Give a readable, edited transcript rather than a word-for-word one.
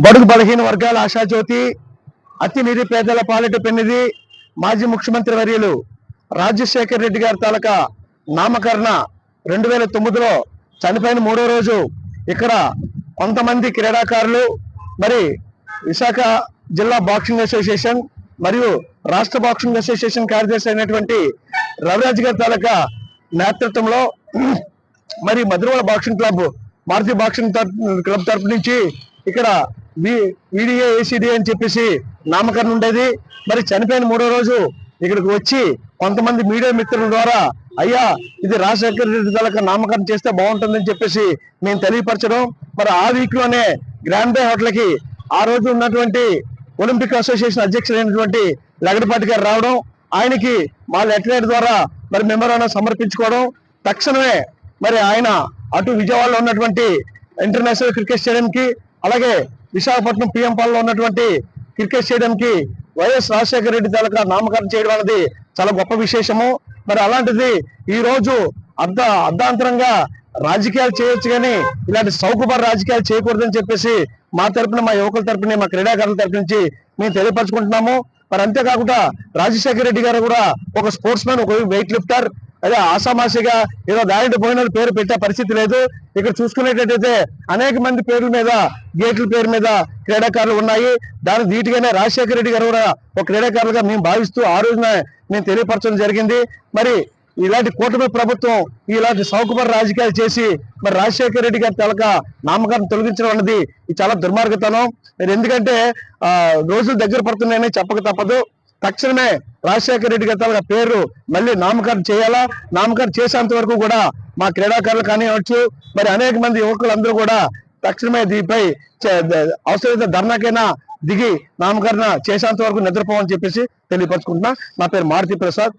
బడుగు బలహీన వర్గాల ఆశాజ్యోతి, అతి నిరుపేదల పాలిట పెన్నిది, మాజీ ముఖ్యమంత్రి వర్యులు రాజశేఖర రెడ్డి గారి తాలూకా నామకరణ 2009లో చనిపోయిన 3వ రోజు ఇక్కడ కొంతమంది క్రీడాకారులు, మరి విశాఖ జిల్లా బాక్సింగ్ అసోసియేషన్ మరియు రాష్ట్ర బాక్సింగ్ అసోసియేషన్ కార్యదర్శి అయినటువంటి రవిరాజ్ గారి తాలూకా నేతృత్వంలో మరి మధురవాడ బాక్సింగ్ క్లబ్, భారతీయ బాక్సింగ్ క్లబ్ తరపు నుంచి ఇక్కడ వీడిఏ ఏసీడీ అని చెప్పేసి నామకరణ ఉండేది. మరి చనిపోయిన 3వ రోజు ఇక్కడికి వచ్చి కొంతమంది మీడియా మిత్రుల ద్వారా అయ్యా ఇది రాజశేఖర రెడ్డి తాలూకా నామకరణ చేస్తే బాగుంటుందని చెప్పేసి మేము తెలియపరచడం, మరి ఆ వీక్ లోనే గ్రాండ్ బే హోటల్కి ఆ రోజు ఉన్నటువంటి ఒలింపిక్ అసోసియేషన్ అధ్యక్షుడైనటువంటి లగడపాటి గారు రావడం, ఆయనకి మా లెటర్ ద్వారా మరి మెమోరాండం సమర్పించుకోవడం, తక్షణమే మరి ఆయన అటు విజయవాడలో ఉన్నటువంటి ఇంటర్నేషనల్ క్రికెట్ స్టేడియంకి, అలాగే విశాఖపట్నం పిఎం పాలలో ఉన్నటువంటి క్రికెట్ స్టేడియంకి వైఎస్ రాజశేఖర రెడ్డి తాలూకా నామకరణం చేయడం అనేది చాలా గొప్ప విశేషము. మరి అలాంటిది ఈ రోజు అర్ధాంతరంగా రాజకీయాలు చేయొచ్చు కానీ ఇలాంటి సౌకర్య రాజకీయాలు చేయకూడదని చెప్పేసి మా తరపున, మా యువకుల తరపున, మా క్రీడాకారుల తరపు నుంచి మేము తెలియపరచుకుంటున్నాము. మరి అంతేకాకుండా రాజశేఖర రెడ్డి గారు కూడా ఒక స్పోర్ట్స్ మ్యాన్, ఒక వెయిట్ లిఫ్టర్. అదే ఆసామాసిగా ఏదో దారిటి పోయిన పేరు పెట్టే పరిస్థితి లేదు. ఇక్కడ చూసుకునేటట్టయితే అనేక మంది పేర్ల మీద, గేట్ల పేరు మీద క్రీడాకారులు ఉన్నాయి. దానికి ధీటుగానే రాజశేఖర రెడ్డి గారు కూడా ఒక క్రీడాకారులుగా మేము భావిస్తూ ఆ రోజున మేము తెలియపరచడం జరిగింది. మరి ఇలాంటి కూటమి ప్రభుత్వం ఇలాంటి సౌకర్య రాజకీయాలు చేసి మరి రాజశేఖర రెడ్డి గారి తాలూకా నామకరణం తొలగించడం అన్నది ఇది చాలా దుర్మార్గతనం. ఎందుకంటే రోజులు దగ్గర పడుతున్నాయని చెప్పక తప్పదు. తక్షణమే రాజశేఖర రెడ్డి గారి తాలూకా పేరు మళ్ళీ నామకరణం చేయాలా. నామకరణం చేసేంత వరకు కూడా మా క్రీడాకారులు కానివచ్చు, మరి అనేక మంది యువకులందరూ కూడా తక్షణమే దీనిపై అవసరమైతే ధర్నాకైనా దిగి నామకరణ చేసేంత వరకు నిద్రపోవని చెప్పేసి తెలియపరచుకుంటున్నా. నా పేరు మారుతి ప్రసాద్.